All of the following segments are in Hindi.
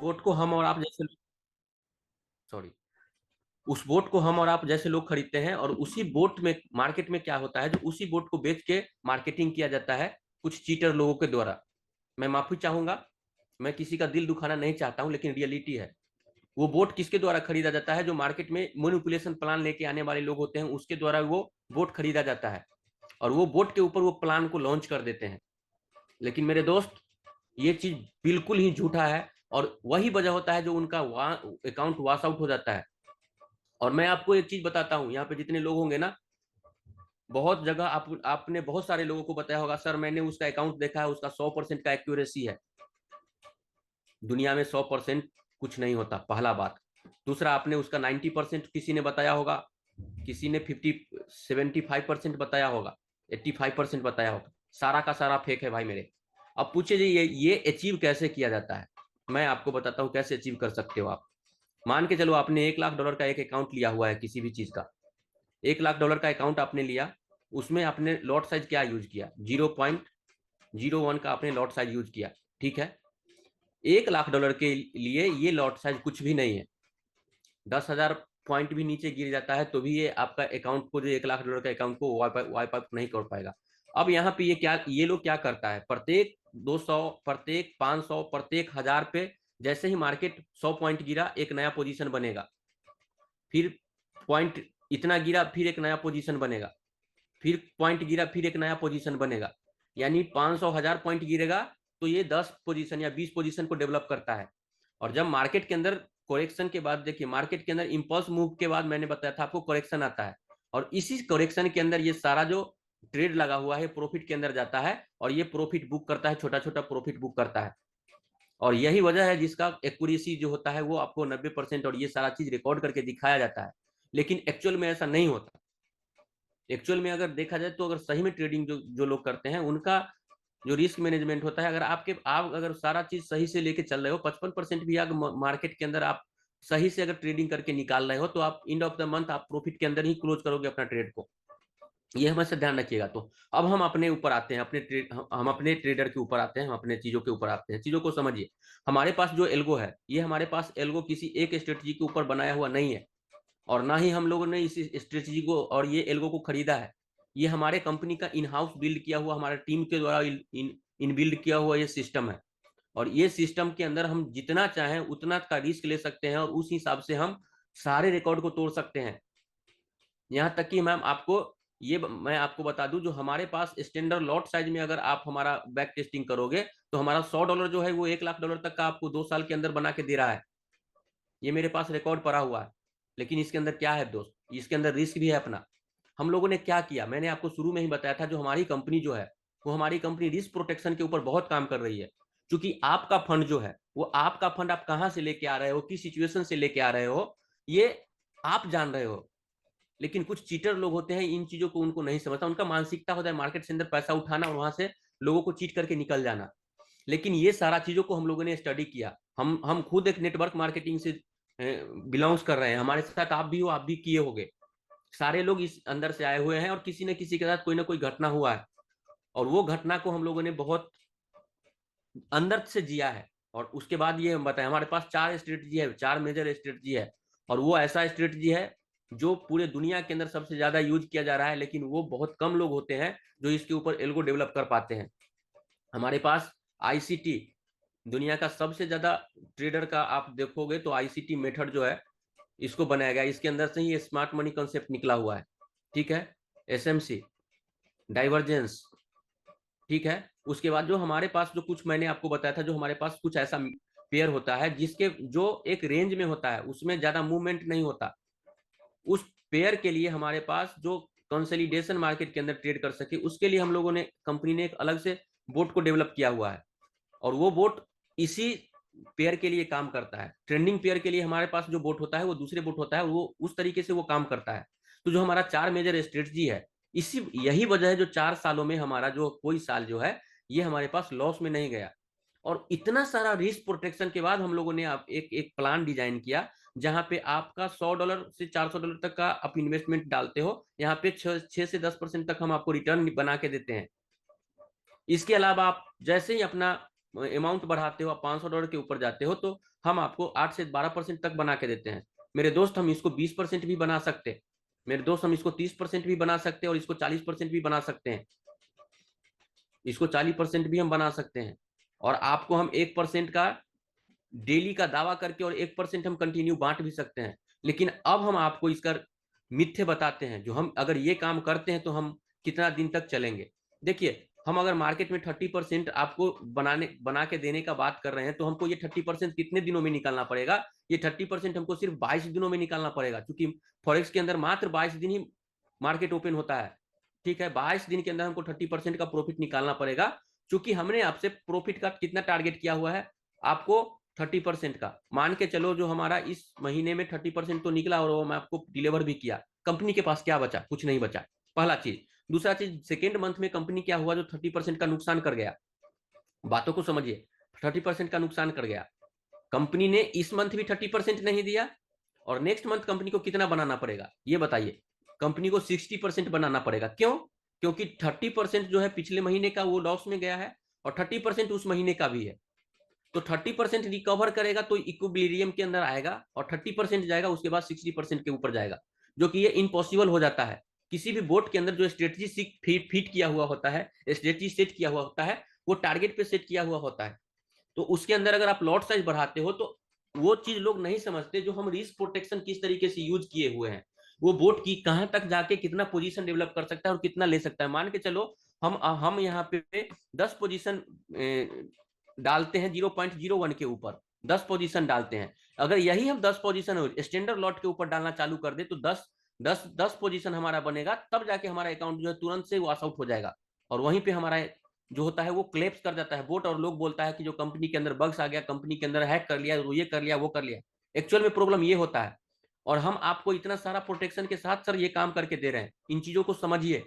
बोट को हम और आप जैसे सॉरी उस बोट को हम और आप जैसे लोग खरीदते हैं, और उसी बोट में मार्केट में क्या होता है, जो उसी बोट को बेच के मार्केटिंग किया जाता है कुछ चीटर लोगों के द्वारा। मैं माफी चाहूंगा, मैं किसी का दिल दुखाना नहीं चाहता हूं, लेकिन रियलिटी है। वो बोट किसके द्वारा खरीदा जाता है? जो मार्केट में मैनिपुलेशन प्लान लेके आने वाले लोग होते हैं, उसके द्वारा वो बोट खरीदा जाता है, और वो बोट के ऊपर वो प्लान को लॉन्च कर देते हैं। लेकिन मेरे दोस्त, ये चीज बिल्कुल ही झूठा है, और वही वजह होता है जो उनका अकाउंट वॉश आउट हो जाता है। और मैं आपको एक चीज बताता हूँ, यहाँ पे जितने लोग होंगे ना, बहुत जगह आपने बहुत सारे लोगों को बताया होगा, सर मैंने उसका अकाउंट देखा है, उसका 100% का एक्यूरेसी है। दुनिया में 100% कुछ नहीं होता, पहला बात। दूसरा, आपने उसका 90% किसी ने बताया होगा, किसी ने 75% बताया होगा, 85% बताया होगा। सारा का सारा फेक है भाई मेरे। अब पूछे जी, ये अचीव कैसे किया जाता है? मैं आपको बताता हूँ कैसे अचीव कर सकते हो आप। मान के चलो आपने $1 लाख का एक अकाउंट लिया हुआ है किसी भी चीज का। $1 लाख का अकाउंट आपने लिया, उसमें आपने लॉट साइज क्या यूज किया? 0.01 का आपने लॉट साइज यूज किया। ठीक है, $1 लाख के लिए ये लॉट साइज कुछ भी नहीं है। 10,000 पॉइंट भी नीचे गिर जाता है तो भी ये आपका अकाउंट को, जो $1 लाख का अकाउंट को वाइप आउट नहीं कर पाएगा। अब यहाँ पे ये लोग क्या करता है, प्रत्येक 200, प्रत्येक 500, प्रत्येक 1,000 पे जैसे ही मार्केट 100 पॉइंट गिरा, एक नया पोजीशन बनेगा। फिर पॉइंट इतना गिरा, फिर एक नया पोजीशन बनेगा। फिर पॉइंट गिरा, फिर एक नया पोजीशन बनेगा। यानी 500, 1,000 पॉइंट गिरेगा तो ये 10 पोजीशन या 20 पोजीशन को डेवलप करता है। और जब मार्केट के अंदर करेक्शन के बाद, देखिए मार्केट के अंदर इंपल्स मूव के बाद मैंने बताया था आपको करेक्शन आता है, और इसी करेक्शन के अंदर ये सारा जो ट्रेड लगा हुआ है प्रॉफिट के अंदर जाता है, और ये प्रॉफिट बुक करता है, छोटा छोटा प्रॉफिट बुक करता है। और यही वजह है जिसका एक्यूरेसी जो होता है वो आपको 90% और ये सारा चीज रिकॉर्ड करके दिखाया जाता है। लेकिन एक्चुअल में ऐसा नहीं होता। एक्चुअल में अगर देखा जाए तो अगर सही में ट्रेडिंग जो जो लोग करते हैं, उनका जो रिस्क मैनेजमेंट होता है, अगर आप अगर सारा चीज सही से लेके चल रहे हो, 55% भी अगर मार्केट के अंदर आप सही से अगर ट्रेडिंग करके निकाल रहे हो, तो आप एंड ऑफ द मंथ आप प्रॉफिट के अंदर ही क्लोज करोगे अपना ट्रेड को। ये हमेशा ध्यान रखिएगा। तो अब हम अपने ऊपर आते हैं, हम अपने ट्रेडर के ऊपर आते हैं, हम अपने चीजों के ऊपर आते हैं। चीजों को समझिए। हमारे पास जो एल्गो है, ये हमारे पास एल्गो किसी एक स्ट्रेटजी के ऊपर बनाया हुआ नहीं है, और ना ही हम लोगों ने इस स्ट्रेटजी को और ये एल्गो को खरीदा है। ये हमारे कंपनी का इन हाउस बिल्ड किया हुआ, हमारे टीम के द्वारा इन बिल्ड किया हुआ ये सिस्टम है। और ये सिस्टम के अंदर हम जितना चाहें उतना का रिस्क ले सकते हैं, और उस हिसाब से हम सारे रिकॉर्ड को तोड़ सकते हैं। यहाँ तक कि मैम आपको ये मैं आपको बता दूं, जो हमारे पास स्टैंडर्ड लॉट साइज में अगर आप हमारा बैक टेस्टिंग करोगे, तो हमारा $100 जो है वो $1 लाख तक का आपको 2 साल के अंदर बना के दे रहा है। ये मेरे पास रिकॉर्ड पड़ा हुआ है। लेकिन इसके अंदर क्या है दोस्त, इसके अंदर रिस्क भी है अपना। हम लोगों ने क्या किया, मैंने आपको शुरू में ही बताया था, जो हमारी कंपनी जो है, वो हमारी कंपनी रिस्क प्रोटेक्शन के ऊपर बहुत काम कर रही है। क्योंकि आपका फंड जो है, वो आपका फंड आप कहाँ से लेके आ रहे हो, किस सिचुएशन से लेके आ रहे हो, ये आप जान रहे हो। लेकिन कुछ चीटर लोग होते हैं, इन चीजों को उनको नहीं समझता। उनका मानसिकता होता है मार्केट से अंदर पैसा उठाना और वहां से लोगों को चीट करके निकल जाना। लेकिन ये सारा चीजों को हम लोगों ने स्टडी किया। हम खुद एक नेटवर्क मार्केटिंग से बिलोंग्स कर रहे हैं। हमारे साथ आप भी हो, आप भी किए होंगे। सारे लोग इस अंदर से आए हुए हैं, और किसी न किसी के साथ कोई ना कोई घटना हुआ है, और वो घटना को हम लोगों ने बहुत अंदर से जिया है। और उसके बाद ये हम बताएं, हमारे पास 4 स्ट्रेटजी है, 4 मेजर स्ट्रेटजी है। और वो ऐसा स्ट्रेटजी है जो पूरे दुनिया के अंदर सबसे ज्यादा यूज किया जा रहा है, लेकिन वो बहुत कम लोग होते हैं जो इसके ऊपर एल्गो डेवलप कर पाते हैं। हमारे पास आईसीटी, दुनिया का सबसे ज्यादा ट्रेडर का आप देखोगे तो आईसीटी मेथड जो है, इसको बनाया गया। इसके अंदर से ही स्मार्ट मनी कंसेप्ट निकला हुआ है। ठीक है, एसएमसी, डाइवर्जेंस। ठीक है, उसके बाद जो हमारे पास जो कुछ मैंने आपको बताया था, जो हमारे पास कुछ ऐसा पेयर होता है जिसके जो एक रेंज में होता है, उसमें ज्यादा मूवमेंट नहीं होता। उस पेयर के लिए हमारे पास जो कंसोलिडेशन मार्केट के अंदर ट्रेड कर सके, उसके लिए हम लोगों ने, कंपनी ने एक अलग से बोट को डेवलप किया हुआ है। और वो बोट इसी पेयर के लिए काम करता है। ट्रेंडिंग पेयर के लिए हमारे पास जो बोट होता है वो दूसरे बोट होता है, वो उस तरीके से वो काम करता है। तो जो हमारा 4 मेजर स्ट्रेटजी है, इसी यही वजह है जो 4 सालों में हमारा जो कोई साल जो है, ये हमारे पास लॉस में नहीं गया। और इतना सारा रिस्क प्रोटेक्शन के बाद हम लोगों ने आप एक एक प्लान डिजाइन किया, जहां पे आपका $100 से $400 तक का आप इन्वेस्टमेंट डालते हो, यहाँ पे 6 से 10% तक हम आपको रिटर्न बना के देते हैं। इसके अलावा आप जैसे ही अपना अमाउंट बढ़ाते हो, आप $500 के ऊपर जाते हो, तो हम आपको 8 से 12% तक बना के देते हैं। मेरे दोस्त, हम इसको 20% भी बना सकते हैं, मेरे दोस्त, हम इसको 30% भी बना सकते हैं, और इसको 40% भी बना सकते हैं, इसको 40% भी हम बना सकते हैं। और आपको हम 1% का डेली का दावा करके और 1% हम कंटिन्यू बांट भी सकते हैं। लेकिन अब हम आपको इसका मिथ्य बताते हैं, जो हम अगर ये काम करते हैं तो हम कितना दिन तक चलेंगे। देखिए, हम अगर मार्केट में 30% आपको बना के देने का बात कर रहे हैं, तो हमको ये 30% कितने दिनों में निकालना पड़ेगा? ये 30% हमको सिर्फ 22 दिनों में निकालना पड़ेगा, क्योंकि फॉरेक्स के अंदर मात्र 22 दिन ही मार्केट ओपन होता है। ठीक है, 22 दिन के अंदर हमको 30% का प्रॉफिट निकालना पड़ेगा, क्योंकि हमने आपसे प्रॉफिट का कितना टारगेट किया हुआ है? आपको 30% का। मान के चलो जो हमारा इस महीने में 30% तो निकला, और वो मैं आपको डिलीवर भी किया, कंपनी के पास क्या बचा? कुछ नहीं बचा, पहला चीज। दूसरा चीज, सेकेंड मंथ में कंपनी क्या हुआ जो 30% का नुकसान कर गया? बातों को समझिए, 30% का नुकसान कर गया। कंपनी ने इस मंथ भी 30% नहीं दिया, और नेक्स्ट मंथ कंपनी को कितना बनाना पड़ेगा ये बताइए? कंपनी को 60% बनाना पड़ेगा। क्यों? क्योंकि 30% जो है पिछले महीने का वो लॉस में गया है, और 30% उस महीने का भी है। तो 30% रिकवर करेगा तो इक्विलिब्रियम के अंदर आएगा, और 30% जाएगा, उसके बाद 60% के ऊपर जाएगा, जो कि ये इम्पॉसिबल हो जाता है। किसी भी बोर्ड के अंदर जो स्ट्रेटजी फिट किया हुआ होता है, स्ट्रेटजी सेट किया हुआ होता है, वो टारगेट पे सेट किया हुआ होता है। तो उसके अंदर अगर आप लॉट साइज बढ़ाते हो, तो वो चीज लोग नहीं समझते, जो हम रिस्क प्रोटेक्शन किस तरीके से यूज किए हुए हैं, वो बोट की कहां तक जाके कितना पोजीशन डेवलप कर सकता है और कितना ले सकता है। मान के चलो हम यहाँ पे 10 पोजीशन डालते हैं 0.01 के ऊपर, 10 पोजीशन डालते हैं। अगर यही हम 10 पोजीशन स्टैंडर्ड लॉट के ऊपर डालना चालू कर दे, तो 10 पोजीशन हमारा बनेगा, तब जाके हमारा अकाउंट जो है तुरंत से वॉश आउट हो जाएगा, और वहीं पे हमारा जो होता है वो क्लेप्स कर जाता है बोट, और लोग बोलता है कि जो कंपनी के अंदर बग्स आ गया, कंपनी के अंदर हैक कर लिया, वो ये कर लिया, वो कर लिया। एक्चुअल में प्रॉब्लम ये होता है, और हम आपको इतना सारा प्रोटेक्शन के साथ सर ये काम करके दे रहे हैं। इन चीजों को समझिए।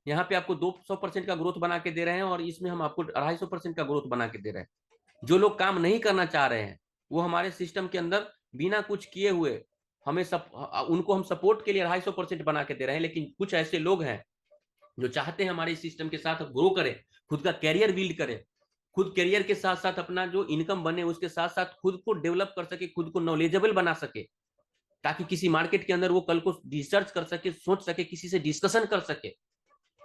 यहाँ पे आपको 200% का ग्रोथ बना के दे रहे हैं, और इसमें हम आपको 250% का ग्रोथ बना के दे रहे हैं। जो लोग काम नहीं करना चाह रहे हैं, वो हमारे सिस्टम के अंदर बिना कुछ किए हुए हमें उनको हम सपोर्ट के लिए 250% बना के दे रहे हैं। लेकिन कुछ ऐसे लोग हैं जो चाहते हैं हमारे सिस्टम के साथ ग्रो करें, खुद का कैरियर बिल्ड करें, खुद कैरियर के साथ साथ अपना जो इनकम बने उसके साथ साथ खुद को डेवलप कर सके, खुद को नॉलेजेबल बना सके, ताकि किसी मार्केट के अंदर वो कल को रिसर्च कर सके, सोच सके, किसी से डिस्कशन कर सके।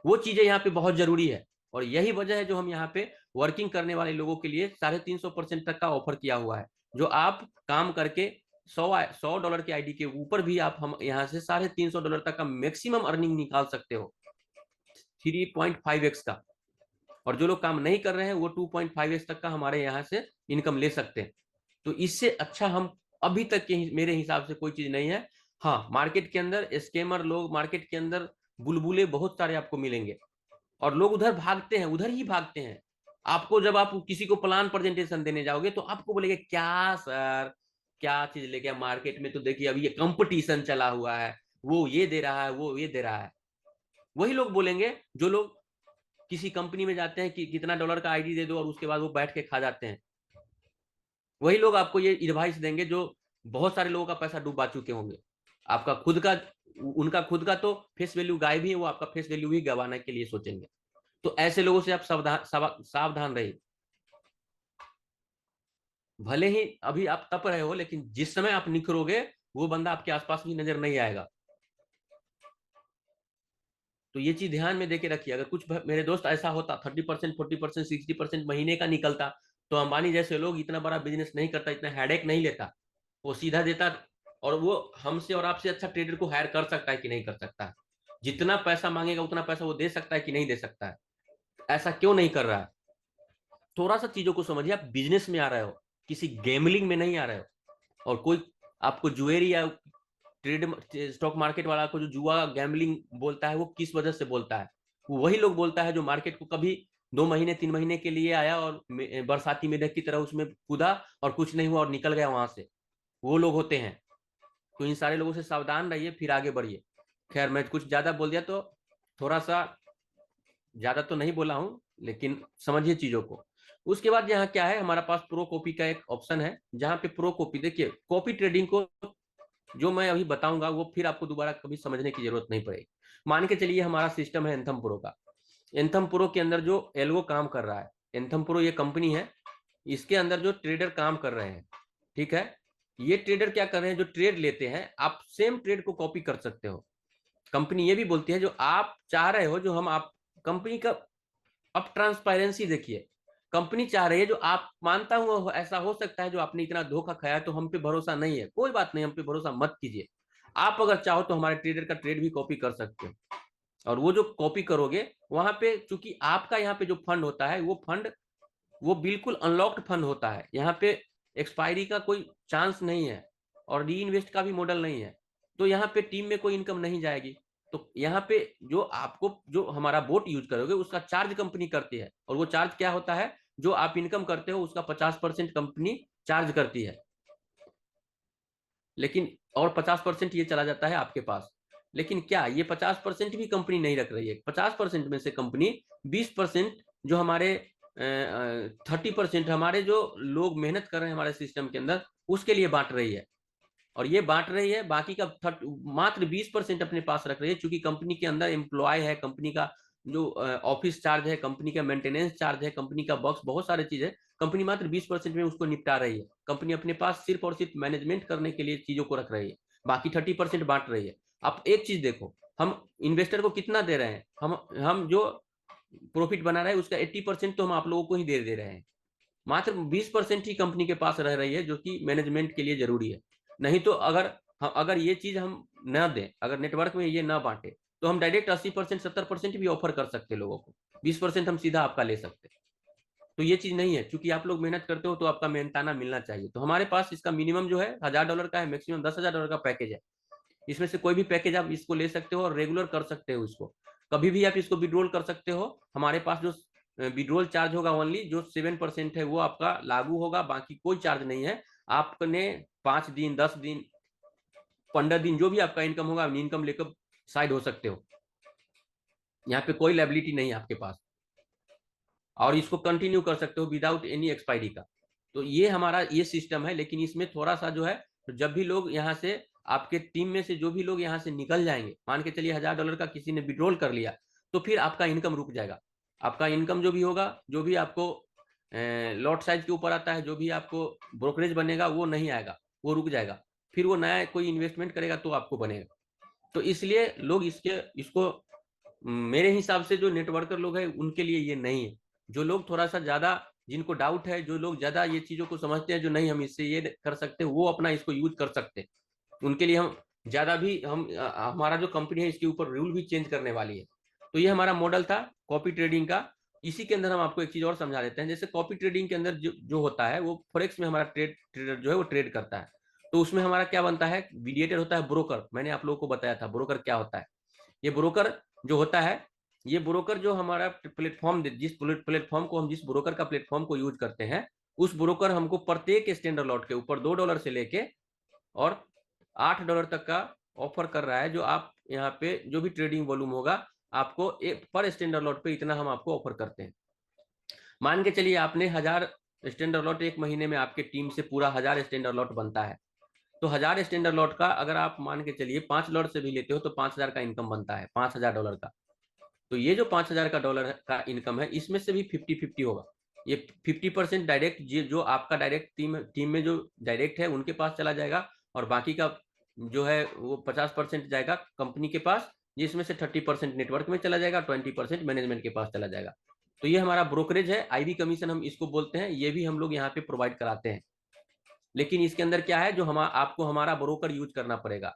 वो चीजें यहाँ पे बहुत जरूरी है, और यही वजह है जो हम यहाँ पे वर्किंग करने वाले लोगों के लिए 350% तक का ऑफर किया हुआ है, जो आप काम करके $100 के आईडी के ऊपर भी आप हम यहाँ से $350 तक का मैक्सिमम अर्निंग निकाल सकते हो, 3.5x का। और जो लोग काम नहीं कर रहे हैं वो 2.5x तक का हमारे यहाँ से इनकम ले सकते हैं। तो इससे अच्छा हम अभी तक के मेरे हिसाब से कोई चीज नहीं है। हाँ, मार्केट के अंदर स्कैमर लोग, मार्केट के अंदर बुलबुले बहुत सारे आपको मिलेंगे, और लोग उधर भागते हैं, उधर ही भागते हैं। आपको जब आप किसी को प्लान प्रेजेंटेशन देने जाओगे, तो आपको बोलेंगे क्या सर, क्या चीज लेके मार्केट में तो देखिए अभी ये कंपटीशन चला हुआ है, वो ये दे रहा है, वो ये दे रहा है। वही लोग बोलेंगे जो लोग किसी कंपनी में जाते हैं कि कितना डॉलर का आईडी दे दो, और उसके बाद वो बैठ के खा जाते हैं। वही लोग आपको ये एडवाइस देंगे जो बहुत सारे लोगों का पैसा डूबा चुके होंगे। आपका खुद का, उनका खुद का तो फेस वैल्यू गायब ही है, वो आपका फेस वैल्यू ही गंवाने के लिए सोचेंगे। तो ऐसे लोगों से आप सावधान रहिए। भले ही अभी आप तप रहे हो, लेकिन जिस समय आप निखरोगे, वो बंदा आपके आसपास भी नजर नहीं आएगा। तो ये चीज ध्यान में देके रखिए। अगर कुछ मेरे दोस्त ऐसा होता 30%, 40%, 60% महीने का निकलता, तो अंबानी जैसे लोग इतना बड़ा बिजनेस नहीं करता, इतना हेडेक नहीं लेता, वो सीधा देता। और वो हमसे और आपसे अच्छा ट्रेडर को हायर कर सकता है कि नहीं कर सकता है? जितना पैसा मांगेगा उतना पैसा वो दे सकता है कि नहीं दे सकता है? ऐसा क्यों नहीं कर रहा है? थोड़ा सा चीजों को समझिए। आप बिजनेस में आ रहे हो, किसी गेमलिंग में नहीं आ रहे हो। और कोई आपको जुएरी या ट्रेड स्टॉक मार्केट वाला को जो जुआ गैम्बलिंग बोलता है, वो किस वजह से बोलता है? वो वही लोग बोलता है जो मार्केट को कभी 2 महीने 3 महीने के लिए आया, और बरसाती मेढक की तरह उसमें कूदा, और कुछ नहीं हुआ और निकल गया वहां से। वो लोग होते हैं। तो इन सारे लोगों से सावधान रहिए, फिर आगे बढ़िए। खैर, मैं कुछ ज्यादा बोल दिया, तो थोड़ा सा ज्यादा तो नहीं बोला हूं, लेकिन समझिए चीजों को। उसके बाद यहाँ क्या है, हमारा पास प्रो कॉपी का एक ऑप्शन है, जहां पे प्रो कॉपी, देखिए कॉपी ट्रेडिंग को जो मैं अभी बताऊंगा वो फिर आपको दोबारा कभी समझने की जरूरत नहीं पड़ेगी। मान के चलिए हमारा सिस्टम है एंथम प्रो का। एंथम प्रो के अंदर जो एल्गो काम कर रहा है, एंथम प्रो ये कंपनी है, इसके अंदर जो ट्रेडर काम कर रहे हैं, ठीक है, ये ट्रेडर क्या कर रहे हैं, जो ट्रेड लेते हैं आप सेम ट्रेड को कॉपी कर सकते हो। कंपनी ये भी बोलती है जो आप चाह रहे हो, जो हम आप कंपनी का अब ट्रांसपेरेंसी देखिए, कंपनी चाह रही है जो आप, मानता हूं ऐसा हो सकता है जो आपने इतना धोखा खाया तो हम पे भरोसा नहीं है, कोई बात नहीं, हम पे भरोसा मत कीजिए। आप अगर चाहो तो हमारे ट्रेडर का ट्रेड भी कॉपी कर सकते हो, और वो जो कॉपी करोगे वहां पे, चूंकि आपका यहाँ पे जो फंड होता है वो फंड वो बिल्कुल अनलॉक्ड फंड होता है, यहाँ पे एक्सपायरी का कोई चांस नहीं है और री इन्वेस्ट का भी मॉडल नहीं है, तो यहाँ पे टीम में कोई इनकम नहीं जाएगी। तो यहाँ पे जो आपको जो हमारा बोट यूज करोगे उसका चार्ज कंपनी करती है, और वो चार्ज क्या होता है, जो आप इनकम करते हो उसका 50% कंपनी चार्ज करती है, लेकिन और 50% ये चला जाता है आपके पास। लेकिन क्या ये 50% भी कंपनी नहीं रख रही है, 50% में से कंपनी 20% जो हमारे 30% हमारे जो लोग मेहनत कर रहे हैं हमारे सिस्टम के अंदर उसके लिए बांट रही है, और ये बांट रही है, बाकी का मात्र 20% अपने पास रख रही है, क्योंकि कंपनी के अंदर एम्प्लॉय है, कंपनी का जो ऑफिस चार्ज है, कंपनी का मेंटेनेंस चार्ज है, कंपनी का बॉक्स, बहुत सारी चीजें, कंपनी मात्र 20% में उसको निपटा रही है। कंपनी अपने पास सिर्फ और सिर्फ मैनेजमेंट करने के लिए चीजों को रख रही है, बाकी 30% बांट रही है। आप एक चीज देखो, हम इन्वेस्टर को कितना दे रहे हैं, हम जो प्रॉफिट बना रहे हैं उसका 80% तो हम आप लोगों को ही दे रहे हैं, मात्र 20% ही कंपनी के पास रह रही है, जो कि मैनेजमेंट के लिए जरूरी है। नहीं तो अगर ये चीज हम न दें, अगर नेटवर्क में ये ना बांटे, तो हम डायरेक्ट 80% 70% भी ऑफर कर सकते लोगों को, 20% हम सीधा आपका ले सकते। तो ये चीज नहीं है, क्योंकि आप लोग मेहनत करते हो तो आपका मेहनताना मिलना चाहिए। तो हमारे पास इसका मिनिमम जो है $1000 का है, मैक्सिमम $10,000 का पैकेज है। इसमें से कोई भी पैकेज आप इसको ले सकते हो और रेगुलर कर सकते हो इसको, कभी भी आप इसको विड्रॉल कर सकते हो। हमारे पास जो विड्रॉल चार्ज होगा ओनली जो 7% है वो आपका लागू होगा, बाकी कोई चार्ज नहीं है। आपने 5 दिन 10 दिन 15 दिन जो भी आपका इनकम होगा, इनकम लेकर साइड हो सकते हो, यहाँ पे कोई लायबिलिटी नहीं है आपके पास, और इसको कंटिन्यू कर सकते हो विदाउट एनी एक्सपायरी का। तो ये हमारा ये सिस्टम है, लेकिन इसमें थोड़ा सा जो है, तो जब भी लोग यहाँ से, आपके टीम में से जो भी लोग यहाँ से निकल जाएंगे, मान के चलिए $1000 का किसी ने विड्रॉल कर लिया, तो फिर आपका इनकम रुक जाएगा। आपका इनकम जो भी होगा, जो भी आपको लॉट साइज के ऊपर आता है, जो भी आपको ब्रोकरेज बनेगा वो नहीं आएगा, वो रुक जाएगा, फिर वो नया कोई इन्वेस्टमेंट करेगा तो आपको बनेगा। तो इसलिए लोग इसको मेरे हिसाब से जो नेटवर्कर लोग हैं उनके लिए ये नहीं है। जो लोग थोड़ा सा ज्यादा, जिनको डाउट है, जो लोग ज्यादा ये चीजों को समझते हैं, जो नहीं हम इससे ये कर सकते, वो अपना इसको यूज कर सकते हैं। उनके लिए हम ज्यादा भी हमारा जो कंपनी है इसके ऊपर रूल भी चेंज करने वाली है। तो ये हमारा मॉडल था कॉपी ट्रेडिंग का। इसी के अंदर हम आपको एक चीज और समझा देते हैं। जैसे कॉपी ट्रेडिंग के अंदर जो होता है, वो फॉरेक्स में हमारा ट्रेडर जो है वो ट्रेड करता है। तो उसमें हमारा क्या बनता है, मीडिएटर होता है ब्रोकर। मैंने आप लोगों को बताया था ब्रोकर क्या होता है। ये ब्रोकर जो होता है, ये ब्रोकर जो हमारा प्लेटफॉर्म, जिस प्लेटफॉर्म को हम, जिस ब्रोकर का प्लेटफॉर्म को यूज करते हैं, उस ब्रोकर हमको प्रत्येक स्टैंडर्ड लॉट के ऊपर $2 से लेके और $8 तक का ऑफर कर रहा है। जो आप यहाँ पे जो भी ट्रेडिंग वॉल्यूम होगा, आपको एक पर स्टैंडर्ड लॉट पे इतना हम आपको ऑफर करते हैं। मान के चलिए आपने 1000 स्टैंडर्ड लॉट, एक महीने में आपके टीम से पूरा 1000 स्टैंडर्ड लॉट बनता है, तो 1000 स्टैंडर्ड लॉट का अगर आप मान के चलिए 5 लॉट से भी लेते हो तो 5000 का इनकम बनता है, $5000 का। तो ये जो $5000 का इनकम है, इसमें से भी 50-50 होगा। ये 50% डायरेक्ट, जो आपका डायरेक्ट टीम में जो डायरेक्ट है उनके पास चला जाएगा, और बाकी का जो है वो 50% जाएगा कंपनी के पास, जिसमें से 30% नेटवर्क में चला जाएगा, 20% मैनेजमेंट के पास चला जाएगा। तो ये हमारा ब्रोकरेज है, आईबी कमीशन हम इसको बोलते हैं। ये भी हम लोग यहाँ पे प्रोवाइड कराते हैं, लेकिन इसके अंदर क्या है, जो हम आपको हमारा ब्रोकर यूज करना पड़ेगा।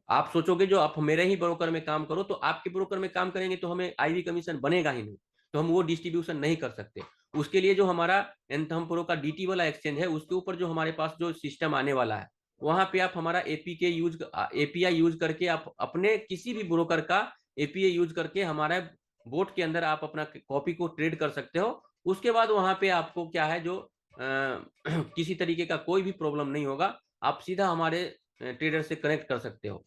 आप सोचोगे जो आप मेरे ही ब्रोकर में काम करो, तो आपके ब्रोकर में काम करेंगे तो हमें आईवी कमीशन बनेगा ही नहीं, तो हम वो डिस्ट्रीब्यूशन नहीं कर सकते। उसके लिए जो हमारा एंथम प्रो का डीटी वाला एक्सचेंज है, उसके ऊपर जो हमारे पास जो सिस्टम आने वाला है, वहां पे आप हमारा एपीआई यूज करके आप अपने किसी भी ब्रोकर का एपीआई यूज करके हमारे बोट के अंदर आप अपना कॉपी को ट्रेड कर सकते हो। उसके बाद वहां पे आपको क्या है, जो किसी तरीके का कोई भी प्रॉब्लम नहीं होगा, आप सीधा हमारे ट्रेडर से कनेक्ट कर सकते हो।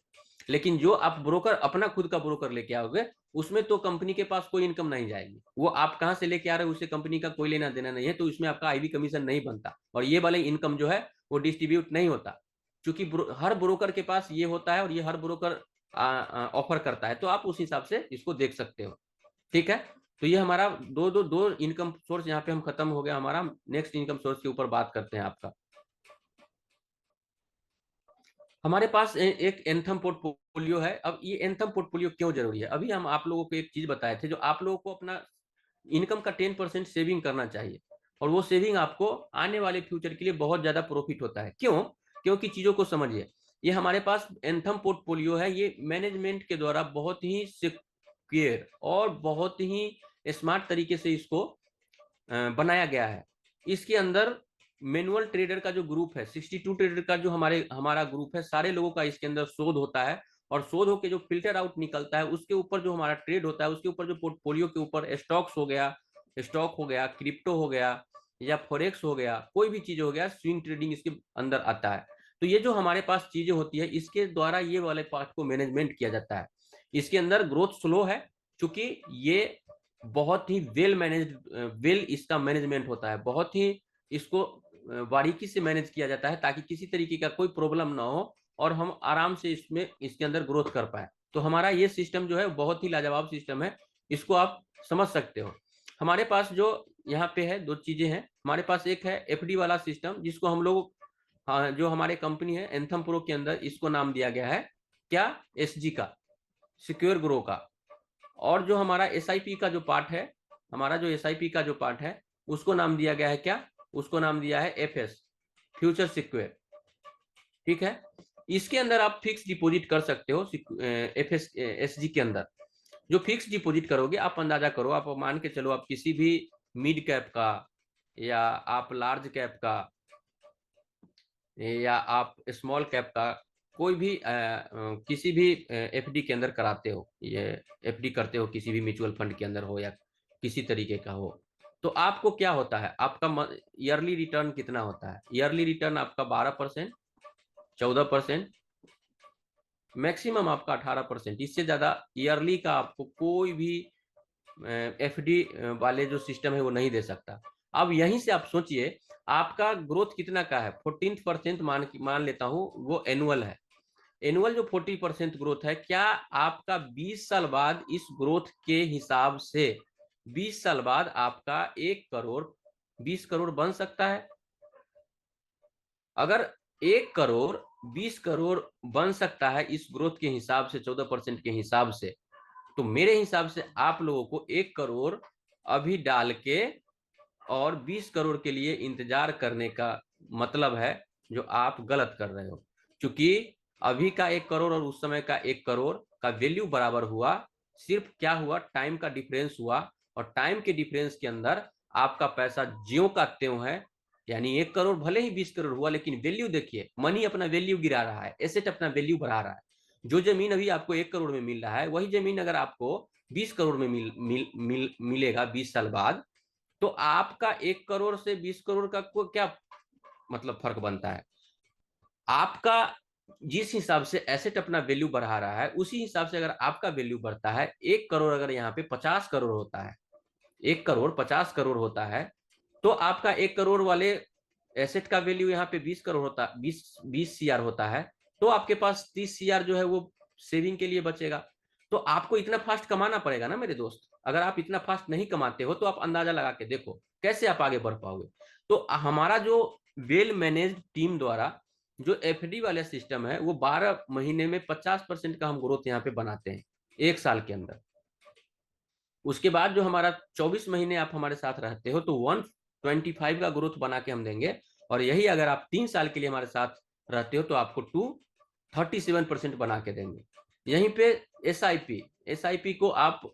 लेकिन जो आप ब्रोकर अपना खुद का ब्रोकर लेके आओगे, उसमें तो कंपनी के पास कोई इनकम नहीं जाएगी। वो आप कहां से लेके आ रहे हो उससे कंपनी का कोई लेना देना नहीं है, तो इसमें आपका आईवी कमीशन नहीं बनता, और ये वाले इनकम जो है वो डिस्ट्रीब्यूट नहीं होता, क्योंकि हर ब्रोकर के पास ये होता है और ये हर ब्रोकर ऑफर करता है। तो आप उस हिसाब से इसको देख सकते हो, ठीक है। तो ये हमारा दो इनकम सोर्स यहाँ पे हम खत्म हो गया हमारा। नेक्स्ट इनकम सोर्स के ऊपर बात करते हैं आपका। हमारे पास एक एंथम पोर्टफोलियो है। अब ये एंथम पोर्टफोलियो क्यों जरूरी है? अभी हम आप लोगों को एक चीज बताए थे, जो आप लोगों को अपना इनकम का 10% सेविंग करना चाहिए, और वो सेविंग आपको आने वाले फ्यूचर के लिए बहुत ज्यादा प्रॉफिट होता है। क्यों? क्योंकि चीजों को समझिए। ये हमारे पास एंथम पोर्टफोलियो है, ये मैनेजमेंट के द्वारा बहुत ही सिक्योर और बहुत ही स्मार्ट तरीके से इसको बनाया गया है। इसके अंदर मैनुअल ट्रेडर का जो ग्रुप है, 62 ट्रेडर का जो हमारा ग्रुप है, सारे लोगों का इसके अंदर शोध होता है, और शोध होकर जो फिल्टर आउट निकलता है उसके ऊपर जो हमारा ट्रेड होता है, उसके ऊपर जो पोर्टफोलियो के ऊपर स्टॉक हो गया, क्रिप्टो हो गया, या फॉरेक्स हो गया, कोई भी चीज हो गया, स्विंग ट्रेडिंग इसके अंदर आता है। तो ये जो हमारे पास चीजें होती है, इसके द्वारा ये वाले पार्ट को मैनेजमेंट किया जाता है। इसके अंदर ग्रोथ स्लो है, क्योंकि ये बहुत ही वेल मैनेज्ड, वेल इसका मैनेजमेंट होता है, बहुत ही इसको बारीकी से मैनेज किया जाता है, ताकि किसी तरीके का कोई प्रॉब्लम ना हो और हम आराम से इसमें इसके अंदर ग्रोथ कर पाए। तो हमारा ये सिस्टम जो है बहुत ही लाजवाब सिस्टम है, इसको आप समझ सकते हो। हमारे पास जो यहाँ पे है दो चीजें हैं। हमारे पास एक है एफडी वाला सिस्टम, जिसको हम लोग, हाँ, जो हमारे कंपनी है एंथम प्रो के अंदर इसको नाम दिया गया है क्या, एसजी का, सिक्योर ग्रो का। और जो हमारा एसआईपी का जो पार्ट है, हमारा जो एसआईपी का जो पार्ट है, उसको नाम दिया गया है क्या, उसको नाम दिया है एफएस, फ्यूचर सिक्योर। ठीक है। इसके अंदर आप फिक्स डिपॉजिट कर सकते हो। एफएस एसजी के अंदर जो फिक्स डिपॉजिट करोगे, आप अंदाजा करो, आप मान के चलो, आप किसी भी मिड कैप का, या आप लार्ज कैप का, या आप स्मॉल कैप का, कोई भी किसी भी एफडी के अंदर कराते हो, ये एफडी करते हो किसी भी म्यूचुअल फंड के अंदर हो या किसी तरीके का हो, तो आपको क्या होता है, आपका ईयरली रिटर्न कितना होता है? ईयरली रिटर्न आपका 12%, 14%, मैक्सिमम आपका 18%। इससे ज्यादा ईयरली का आपको कोई भी एफडी वाले जो सिस्टम है वो नहीं दे सकता। अब यहीं से आप सोचिए, आपका ग्रोथ कितना का है? 14% मान लेता हूं, वो एनुअल है। एनुअल जो 40% ग्रोथ है, क्या आपका 20 साल बाद इस ग्रोथ के हिसाब से 20 साल बाद आपका 1 करोड़ 20 करोड़ बन सकता है? अगर 1 करोड़ 20 करोड़ बन सकता है इस ग्रोथ के हिसाब से, 14% के हिसाब से, तो मेरे हिसाब से आप लोगों को 1 करोड़ अभी डाल के और 20 करोड़ के लिए इंतजार करने का मतलब है जो आप गलत कर रहे हो। क्योंकि अभी का 1 करोड़ और उस समय का 1 करोड़ का वैल्यू बराबर हुआ, सिर्फ क्या हुआ, टाइम का डिफरेंस हुआ, और टाइम के डिफरेंस के अंदर आपका पैसा ज्यों का त्यों है। यानी 1 करोड़ भले ही 20 करोड़ हुआ, लेकिन वैल्यू देखिए, मनी अपना वैल्यू गिरा रहा है, एसेट अपना वैल्यू बढ़ा रहा है। जो जमीन अभी आपको 1 करोड़ में मिल रहा है, वही जमीन अगर आपको 20 करोड़ में मिलेगा 20 साल बाद, तो आपका 1 करोड़ से 20 करोड़ का को क्या मतलब फर्क बनता है? आपका जिस हिसाब से एसेट अपना वैल्यू बढ़ा रहा है, उसी हिसाब से अगर आपका वैल्यू बढ़ता है, 1 करोड़ अगर यहाँ पे 50 करोड़ होता है, 1 करोड़ 50 करोड़ होता है, तो आपका 1 करोड़ वाले एसेट का वैल्यू यहाँ पे 20 करोड़ होता, 20 सीआर होता है, तो आपके पास 30 सीआर जो है वो सेविंग के लिए बचेगा। तो आपको इतना फास्ट कमाना पड़ेगा ना मेरे दोस्त। अगर आप इतना फास्ट नहीं कमाते हो, तो आप अंदाजा लगा के देखो कैसे आप आगे बढ़ पाओगे। तो हमारा जो वेल मैनेज्ड टीम द्वारा जो एफडी वाला सिस्टम है, वो 12 महीने में 50% का हम ग्रोथ यहाँ पे बनाते हैं, 1 साल के अंदर। उसके बाद जो हमारा 24 महीने आप हमारे साथ रहते हो, तो 125 का ग्रोथ बना के हम देंगे। और यही अगर आप 3 साल के लिए हमारे साथ रहते हो, तो आपको 237% बना के देंगे। यहीं पे एसआईपी को आप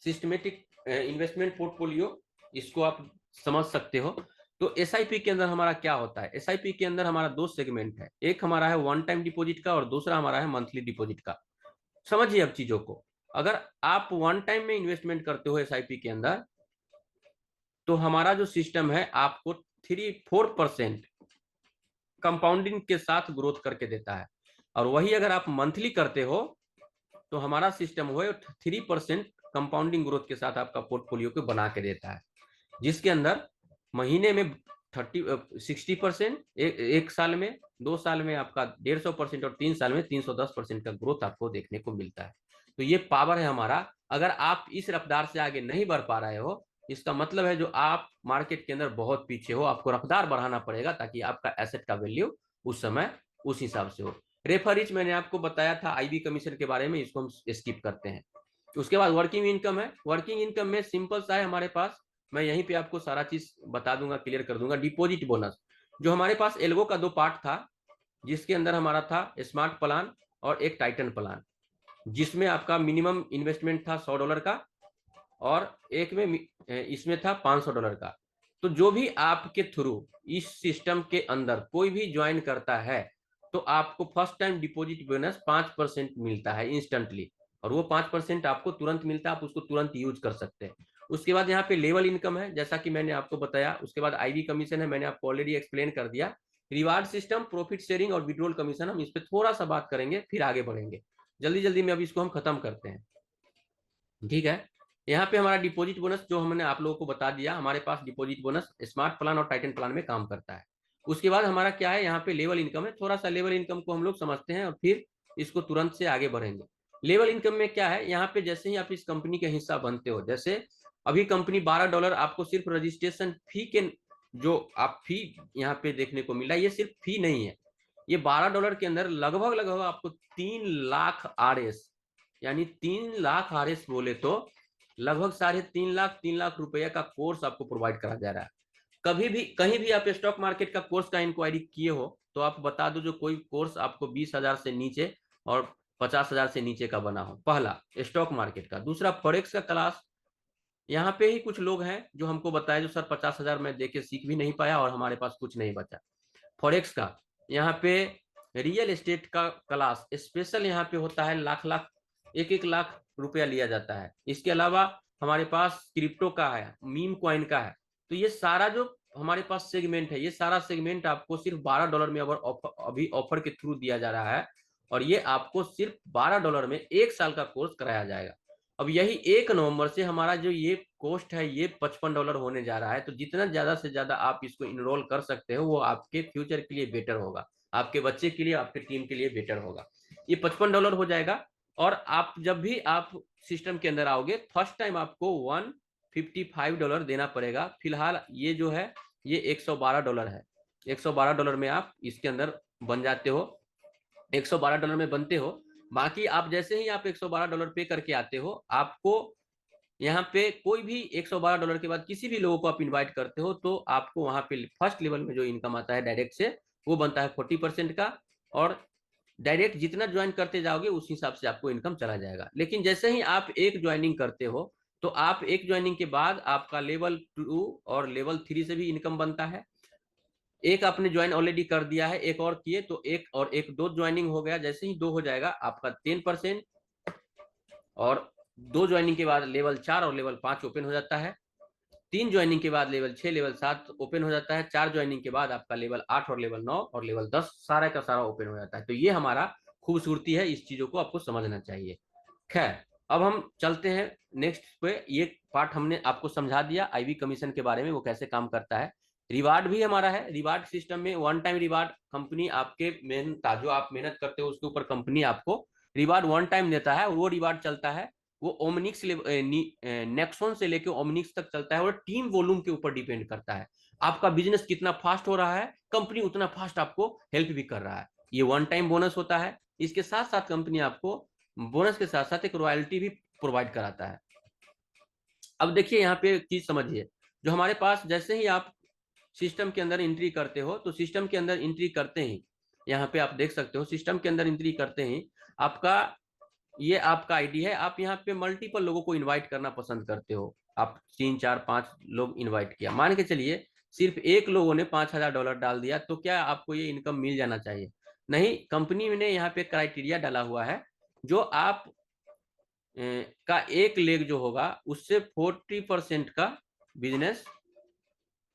सिस्टमेटिक इन्वेस्टमेंट पोर्टफोलियो, इसको आप समझ सकते हो। तो एसआईपी के अंदर हमारा क्या होता है? एसआईपी के अंदर हमारा दो सेगमेंट है, एक हमारा है वन टाइम डिपॉजिट का, और दूसरा हमारा है मंथली डिपॉजिट का। समझिए अब चीजों को। अगर आप वन टाइम में इन्वेस्टमेंट करते हो एसआईपी के अंदर, तो हमारा जो सिस्टम है आपको 3-4% कंपाउंडिंग के साथ ग्रोथ करके देता है। और वही अगर आप मंथली करते हो, तो हमारा सिस्टम वो 3% कंपाउंडिंग ग्रोथ के साथ आपका पोर्टफोलियो को बना के देता है, जिसके अंदर महीने में 60%, एक साल में, 2 साल में आपका 150% और 3 साल में 310% का ग्रोथ आपको देखने को मिलता है। तो ये पावर है हमारा अगर आप इस रफ्तार से आगे नहीं बढ़ पा रहे हो, इसका मतलब है जो आप मार्केट के अंदर बहुत पीछे हो, आपको रफ्तार बढ़ाना पड़ेगा ताकि आपका एसेट का वैल्यू उस समय उस हिसाब से हो। रेफर मैंने आपको बताया था आईबी कमीशन के बारे में, इसको हम स्किप करते हैं। उसके बाद वर्किंग इनकम है। वर्किंग इनकम में सिंपल सा है हमारे पास, मैं यहीं पे आपको सारा चीज बता दूंगा, क्लियर कर दूंगा। डिपॉजिट बोनस, जो हमारे पास एल्गो का 2 पार्ट था, जिसके अंदर हमारा था स्मार्ट प्लान और एक टाइटन प्लान, जिसमें आपका मिनिमम इन्वेस्टमेंट था $100 का, और एक में इसमें था $500 का। तो जो भी आपके थ्रू इस सिस्टम के अंदर कोई भी ज्वाइन करता है, तो आपको फर्स्ट टाइम डिपॉजिट बोनस 5% मिलता है इंस्टेंटली, और वो 5% आपको तुरंत मिलता है, आप उसको तुरंत यूज कर सकते हैं। उसके बाद यहाँ पे लेवल इनकम है, जैसा कि मैंने आपको बताया। उसके बाद आईवी कमीशन है, मैंने आपको ऑलरेडी एक्सप्लेन कर दिया। रिवार्ड सिस्टम, प्रॉफिट शेयरिंग और विड्रॉल कमीशन, हम इस पर थोड़ा सा बात करेंगे, फिर आगे बढ़ेंगे। जल्दी जल्दी में अब इसको हम खत्म करते हैं, ठीक है। यहाँ पे हमारा डिपॉजिट बोनस जो हमने आप लोगों को बता दिया, हमारे पास डिपॉजिट बोनस स्मार्ट प्लान और टाइटन प्लान में काम करता है। उसके बाद हमारा क्या है, यहाँ पे लेवल इनकम है। थोड़ा सा लेवल इनकम को हम लोग समझते हैं और फिर इसको तुरंत से आगे बढ़ेंगे। लेवल इनकम में क्या है, यहाँ पे जैसे ही आप इस कंपनी के हिस्सा बनते हो, जैसे अभी कंपनी $12 आपको सिर्फ रजिस्ट्रेशन फी के, जो आप फी यहाँ पे देखने को मिला, ये सिर्फ फी नहीं है। ये $12 के अंदर लगभग लगभग आपको 3 लाख RS, यानी 3 लाख RS बोले तो लगभग 3.5 लाख 3 लाख रुपया का कोर्स आपको प्रोवाइड करा जा रहा है। कभी भी कहीं भी आप स्टॉक मार्केट का कोर्स का इंक्वायरी किए हो तो आप बता दो जो कोई कोर्स आपको 20,000 से नीचे और 50,000 से नीचे का बना हो। पहला स्टॉक मार्केट का। दूसरा फॉरेक्स का क्लास, यहाँ पे ही कुछ लोग हैं जो हमको बताया जो सर 50,000 मैं देके सीख भी नहीं पाया और हमारे पास कुछ नहीं बचा। फॉरेक्स का यहाँ पे रियल एस्टेट का क्लास स्पेशल यहाँ पे होता है, लाख लाख 1-1 लाख रुपया लिया जाता है। इसके अलावा हमारे पास क्रिप्टो का है, मीम कॉइन का है। तो ये सारा जो हमारे पास सेगमेंट है, ये सारा सेगमेंट आपको सिर्फ $12 में अभी ऑफर के थ्रू दिया जा रहा है, और ये आपको सिर्फ $12 में 1 साल का कोर्स कराया जाएगा। अब यही 1 नवंबर से हमारा जो ये कॉस्ट है ये $55 होने जा रहा है। तो जितना ज्यादा से ज्यादा आप इसको इनरोल कर सकते हो वो आपके फ्यूचर के लिए बेटर होगा, आपके बच्चे के लिए, आपके टीम के लिए बेटर होगा। ये $55 हो जाएगा। और आप जब भी आप सिस्टम के अंदर आओगे, फर्स्ट टाइम आपको $155 देना पड़ेगा। फिलहाल ये जो है ये $112 है। $112 में आप इसके अंदर बन जाते हो, $112 में बनते हो। बाकी आप जैसे ही आप $112 पे करके आते हो, आपको यहाँ पे कोई भी $112 के बाद किसी भी लोगों को आप इनवाइट करते हो तो आपको वहां पे फर्स्ट लेवल में जो इनकम आता है डायरेक्ट से, वो बनता है 40% का। और डायरेक्ट जितना ज्वाइन करते जाओगे उस हिसाब से आपको इनकम चला जाएगा। लेकिन जैसे ही आप एक ज्वाइनिंग करते हो, तो आप एक ज्वाइनिंग के बाद आपका लेवल 2 और लेवल 3 से भी इनकम बनता है। एक आपने ज्वाइन ऑलरेडी कर दिया है, एक और किए तो एक और एक, 2 ज्वाइनिंग हो गया। जैसे ही 2 हो जाएगा आपका 10%, और 2 ज्वाइनिंग के बाद लेवल 4 और लेवल 5 ओपन हो जाता है। 3 ज्वाइनिंग के बाद लेवल 6 लेवल 7 ओपन हो जाता है। 4 ज्वाइनिंग के बाद आपका लेवल 8 और लेवल 9 और लेवल 10 सारा का सारा ओपन हो जाता है। तो ये हमारा खूबसूरती है, इस चीजों को आपको समझना चाहिए। खैर, अब हम चलते हैं नेक्स्ट पे। ये पार्ट हमने आपको समझा दिया आईवी कमीशन के बारे में, वो कैसे काम करता है। रिवार्ड भी हमारा है। रिवार्ड सिस्टम में वन टाइम रिवार्ड कंपनी आपके मेहनत, जो आप मेहनत करते हो उसके ऊपर कंपनी आपको रिवार्ड वन टाइम देता है, और वो रिवार्ड चलता है, वो ओमनिक्स नेक्सॉन से लेके ओमनिक्स तक चलता है, और टीम वॉल्यूम के ऊपर डिपेंड करता है। आपका बिजनेस कितना फास्ट हो रहा है, कंपनी उतना फास्ट आपको हेल्प भी कर रहा है। ये वन टाइम बोनस होता है। इसके साथ साथ कंपनी आपको बोनस के साथ साथ एक रॉयल्टी भी प्रोवाइड कराता है। अब देखिए यहाँ पे चीज समझिए, जो हमारे पास जैसे ही आप सिस्टम के अंदर एंट्री करते हो, तो सिस्टम के अंदर एंट्री करते ही यहाँ पे आप देख सकते हो, सिस्टम के अंदर एंट्री करते ही आपका ये आपका आईडी है। आप यहाँ पे मल्टीपल लोगों को इनवाइट करना पसंद करते हो। आप 3 4 5 लोग इनवाइट किया, मान के चलिए सिर्फ एक लोगों ने $5,000 डाल दिया, तो क्या आपको ये इनकम मिल जाना चाहिए? नहीं, कंपनी ने यहाँ पे क्राइटेरिया डाला हुआ है, जो आप का एक लेग जो होगा उससे 40% का बिजनेस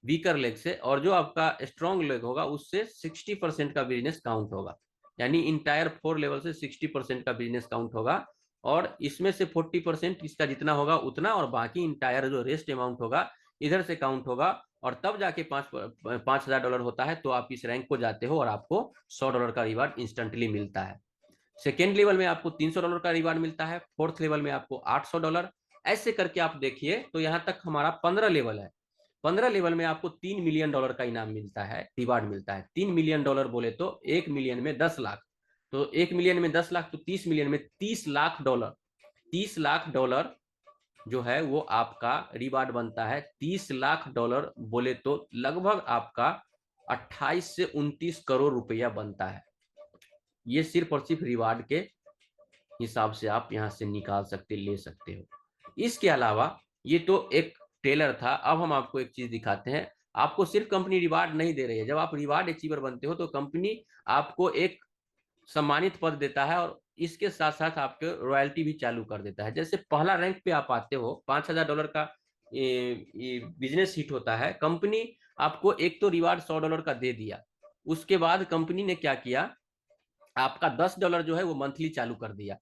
वीकर लेग से, और जो आपका स्ट्रॉन्ग लेग होगा उससे 60% का बिजनेस काउंट होगा। यानी इंटायर 4 लेवल से 60% का बिजनेस काउंट होगा, और इसमें से 40% इसका जितना होगा उतना, और बाकी इंटायर जो रेस्ट अमाउंट होगा इधर से काउंट होगा। और तब जाके $5,000 होता है, तो आप इस रैंक को जाते हो और आपको $100 का रिवार्ड इंस्टेंटली मिलता है। सेकेंड लेवल में आपको $300 का रिवार्ड मिलता है, फोर्थ लेवल में आपको $800। ऐसे करके आप देखिए तो यहां तक हमारा 15 लेवल है। 15 लेवल में आपको $3 मिलियन का इनाम मिलता है, रिवार्ड मिलता है। $3 मिलियन बोले तो 1 मिलियन में 10 लाख, तो 1 मिलियन में 10 लाख, तो 30 मिलियन में $30 लाख। $30 लाख जो है वो आपका रिवार्ड बनता है। $30 लाख बोले तो लगभग आपका 28 से 29 करोड़ रुपया बनता है। ये सिर्फ और सिर्फ रिवार्ड के हिसाब से आप यहां से निकाल सकते, ले सकते हो। इसके अलावा ये तो एक टेलर था। अब हम आपको एक चीज दिखाते हैं। आपको सिर्फ कंपनी रिवार्ड नहीं दे रही है। जब आप रिवार्ड अचीवर बनते हो तो कंपनी आपको एक सम्मानित पद देता है और इसके साथ साथ आपके रॉयल्टी भी चालू कर देता है। जैसे पहला रैंक पे आप आते हो, $5000 का बिजनेस हिट होता है, कंपनी आपको एक तो रिवार्ड $100 का दे दिया। उसके बाद कंपनी ने क्या किया, आपका $10 जो है वो मंथली चालू कर दिया,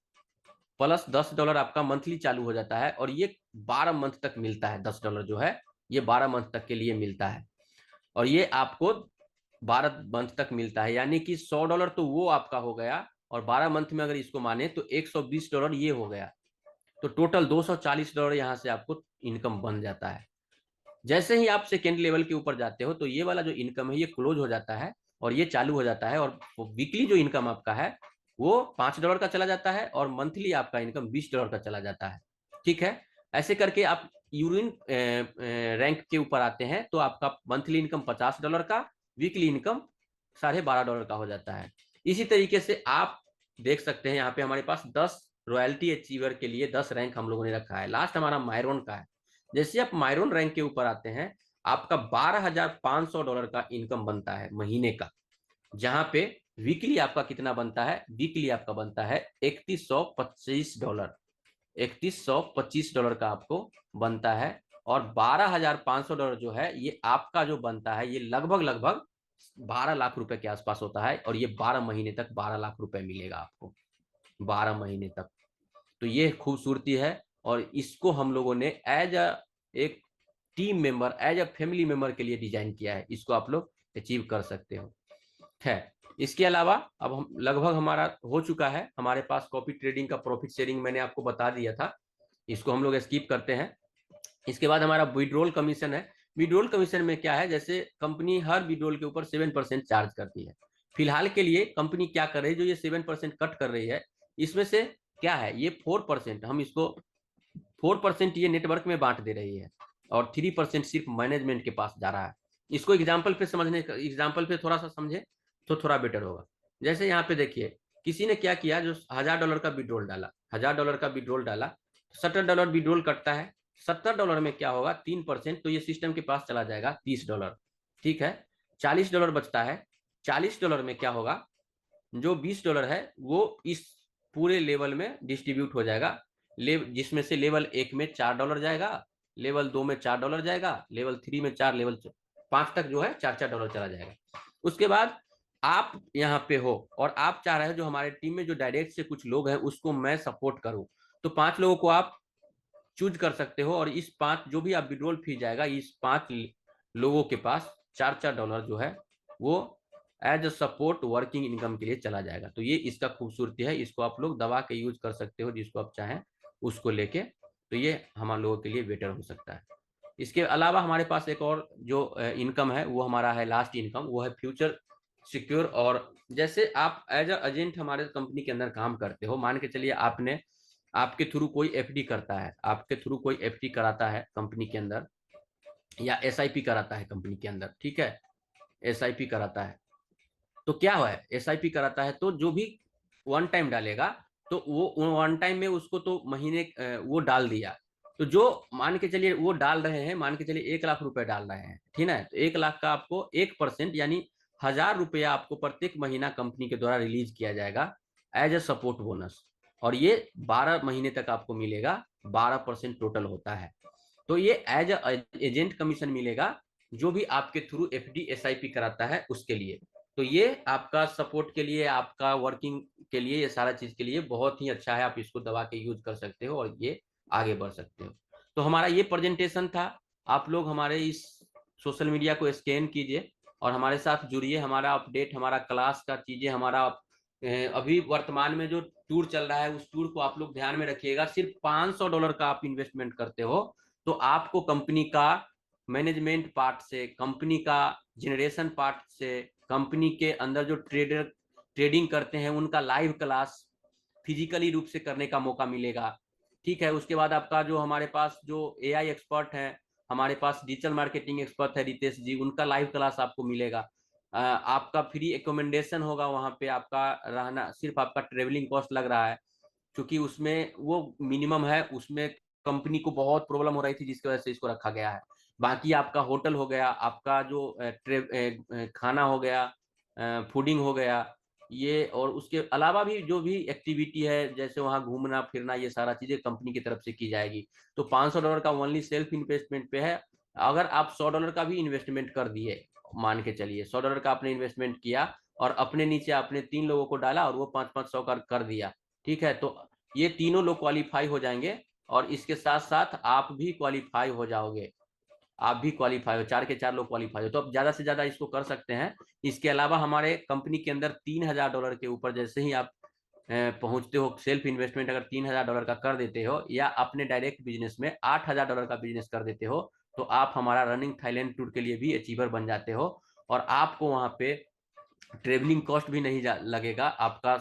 प्लस $10 आपका मंथली चालू हो जाता है। और ये 12 मंथ तक मिलता है। $10 जो है ये 12 मंथ तक के लिए मिलता है और ये आपको 12 मंथ तक मिलता है। यानी कि $100 तो वो आपका हो गया और 12 मंथ में अगर इसको माने तो $120 ये हो गया। तो टोटल $240 यहाँ से आपको इनकम बन जाता है। जैसे ही आप सेकेंड लेवल के ऊपर जाते हो तो ये वाला जो इनकम है ये क्लोज हो जाता है और ये चालू हो जाता है। और वीकली जो इनकम आपका है वो $5 का चला जाता है और मंथली आपका इनकम $20 का चला जाता है। ठीक है। ऐसे करके आप यूरिन रैंक के ऊपर आते हैं तो आपका मंथली इनकम $50 का, वीकली इनकम $12.5 का हो जाता है। इसी तरीके से आप देख सकते हैं यहाँ पे हमारे पास 10 रॉयल्टी अचीवर के लिए 10 रैंक हम लोगों ने रखा है। लास्ट हमारा मायरोन का है। जैसे आप मायरोन रैंक के ऊपर आते हैं आपका $12,500 का इनकम बनता है महीने का, जहां पे वीकली आपका कितना बनता है, वीकली आपका बनता है $3125। $3125 का आपको बनता है। और $12,500 जो है ये आपका जो बनता है ये लगभग लगभग 12 लाख रुपए के आसपास होता है। और ये 12 महीने तक 12 लाख रुपए मिलेगा आपको, 12 महीने तक। तो ये खूबसूरती है और इसको हम लोगों ने एज अ एक team member, as a family member के लिए डिजाइन किया है। इसको आप लोग अचीव कर सकते हो। है। इसके अलावा अब हम लगभग हमारा हो चुका है। हमारे पास कॉपी ट्रेडिंग का प्रॉफिट शेयरिंग मैंने आपको बता दिया था, इसको हम लोग स्किप करते हैं। इसके बाद हमारा विड्रोल कमीशन है। विड्रोल कमीशन में क्या है, जैसे कंपनी हर विड्रोल के ऊपर 7% चार्ज करती है। फिलहाल के लिए कंपनी क्या कर रही है, जो ये 7% कट कर रही है इसमें से क्या है, ये 4%, हम इसको 4% ये नेटवर्क में बांट दे रही है और 3% सिर्फ मैनेजमेंट के पास जा रहा है। इसको एग्जाम्पल पे समझने, एग्जाम्पल पे थोड़ा सा समझे तो थोड़ा बेटर होगा। जैसे यहाँ पे देखिए किसी ने क्या किया, जो $1000 का विड्रोल डाला, $1000 का विड्रोल डाला, $70 विड्रोल कटता है। $70 में क्या होगा, 3%, तो ये सिस्टम के पास चला जाएगा $30। ठीक है। $40 बचता है। $40 में क्या होगा, जो $20 है वो इस पूरे लेवल में डिस्ट्रीब्यूट हो जाएगा। जिसमें से लेवल 1 में $4 जाएगा, लेवल 2 में $4 जाएगा, लेवल 3 में 4, लेवल 5 तक जो है $4 चला जाएगा। उसके बाद आप यहाँ पे हो और आप चाह रहे हो जो हमारे टीम में जो डायरेक्ट से कुछ लोग हैं उसको मैं सपोर्ट करूं, तो 5 लोगों को आप चूज कर सकते हो और इस 5 जो भी आप विड्रॉल फी जाएगा, इस 5 लोगों के पास $4 जो है वो as a support working income के लिए चला जाएगा। तो ये इसका खूबसूरती है। इसको आप लोग दबा के यूज कर सकते हो जिसको आप चाहें उसको लेके। तो ये हमारे लोगों के लिए बेटर हो सकता है। इसके अलावा हमारे पास एक और जो इनकम है वो हमारा है लास्ट इनकम, वो है फ्यूचर सिक्योर। और जैसे आप एज अ एजेंट हमारे कंपनी के अंदर काम करते हो, मान के चलिए आपने, आपके थ्रू कोई एफडी करता है, आपके थ्रू कोई एफडी कराता है कंपनी के अंदर, या एसआईपी कराता है कंपनी के अंदर। ठीक है। एसआईपी कराता है तो क्या हुआ है, एसआईपी कराता है तो जो भी वन टाइम डालेगा तो वो वन टाइम में उसको तो महीने वो डाल दिया। तो जो मान के चलिए वो डाल रहे हैं, मान के चलिए 1 लाख रुपए डाल रहे हैं, ठीक है, तो 1 लाख का आपको 1% यानी $1000 आपको प्रत्येक महीना कंपनी के द्वारा रिलीज किया जाएगा एज ए सपोर्ट बोनस। और ये 12 महीने तक आपको मिलेगा। 12% टोटल होता है। तो ये एज एजेंट कमीशन मिलेगा जो भी आपके थ्रू एफडी एसआईपी कराता है उसके लिए। तो ये आपका सपोर्ट के लिए, आपका वर्किंग के लिए, ये सारा चीज के लिए बहुत ही अच्छा है। आप इसको दबा के यूज कर सकते हो और ये आगे बढ़ सकते हो। तो हमारा ये प्रेजेंटेशन था। आप लोग हमारे इस सोशल मीडिया को स्कैन कीजिए और हमारे साथ जुड़िए। हमारा अपडेट, हमारा क्लास का चीजें, हमारा अभी वर्तमान में जो टूर चल रहा है उस टूर को आप लोग ध्यान में रखिएगा। सिर्फ $500 का आप इन्वेस्टमेंट करते हो तो आपको कंपनी का मैनेजमेंट पार्ट से, कंपनी का जनरेशन पार्ट से, कंपनी के अंदर जो ट्रेडिंग करते हैं उनका लाइव क्लास फिजिकली रूप से करने का मौका मिलेगा। ठीक है, उसके बाद आपका जो हमारे पास जो एआई एक्सपर्ट है, हमारे पास डिजिटल मार्केटिंग एक्सपर्ट है रितेश जी, उनका लाइव क्लास आपको मिलेगा। आपका फ्री एकोमोडेशन होगा वहां पे, आपका रहना, सिर्फ आपका ट्रेवलिंग कॉस्ट लग रहा है क्योंकि उसमें वो मिनिमम है, उसमें कंपनी को बहुत प्रॉब्लम हो रही थी जिसकी वजह से इसको रखा गया है। बाकी आपका होटल हो गया, आपका जो खाना हो गया, फूडिंग हो गया, ये और उसके अलावा भी जो भी एक्टिविटी है जैसे वहां घूमना फिरना, ये सारा चीजें कंपनी की तरफ से की जाएगी। तो $500 का ओनली सेल्फ इन्वेस्टमेंट पे है। अगर आप $100 का भी इन्वेस्टमेंट कर दिए, मान के चलिए $100 का आपने इन्वेस्टमेंट किया और अपने नीचे आपने 3 लोगों को डाला और वो 500-500 कर दिया, ठीक है, तो ये तीनों लोग क्वालिफाई हो जाएंगे और इसके साथ साथ आप भी क्वालिफाई हो जाओगे। आप भी क्वालिफाई हो, 4 के 4 लोग क्वालिफाई हो, तो आप ज्यादा से ज्यादा इसको कर सकते हैं। इसके अलावा हमारे कंपनी के अंदर $3000 के ऊपर जैसे ही आप पहुंचते हो, सेल्फ इन्वेस्टमेंट अगर $3000 का कर देते हो या अपने डायरेक्ट बिजनेस में $8000 का बिजनेस कर देते हो, तो आप हमारा रनिंग थाईलैंड टूर के लिए भी अचीवर बन जाते हो। और आपको वहां पे ट्रेवलिंग कॉस्ट भी नहीं लगेगा आपका।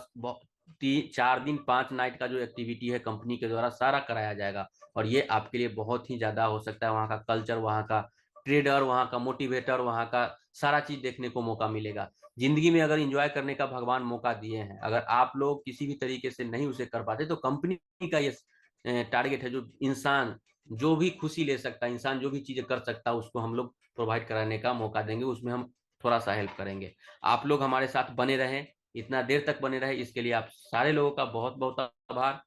4 दिन 5 नाइट का जो एक्टिविटी है कंपनी के द्वारा सारा कराया जाएगा और ये आपके लिए बहुत ही ज्यादा हो सकता है। वहाँ का कल्चर, वहाँ का ट्रेडर, वहाँ का मोटिवेटर, वहाँ का सारा चीज देखने को मौका मिलेगा। जिंदगी में अगर एंजॉय करने का भगवान मौका दिए हैं, अगर आप लोग किसी भी तरीके से नहीं उसे कर पाते तो कंपनी का ये टारगेट है, जो इंसान जो भी खुशी ले सकता है, इंसान जो भी चीजें कर सकता है, उसको हम लोग प्रोवाइड कराने का मौका देंगे, उसमें हम थोड़ा सा हेल्प करेंगे। आप लोग हमारे साथ बने रहें, इतना देर तक बने रहे, इसके लिए आप सारे लोगों का बहुत बहुत आभार।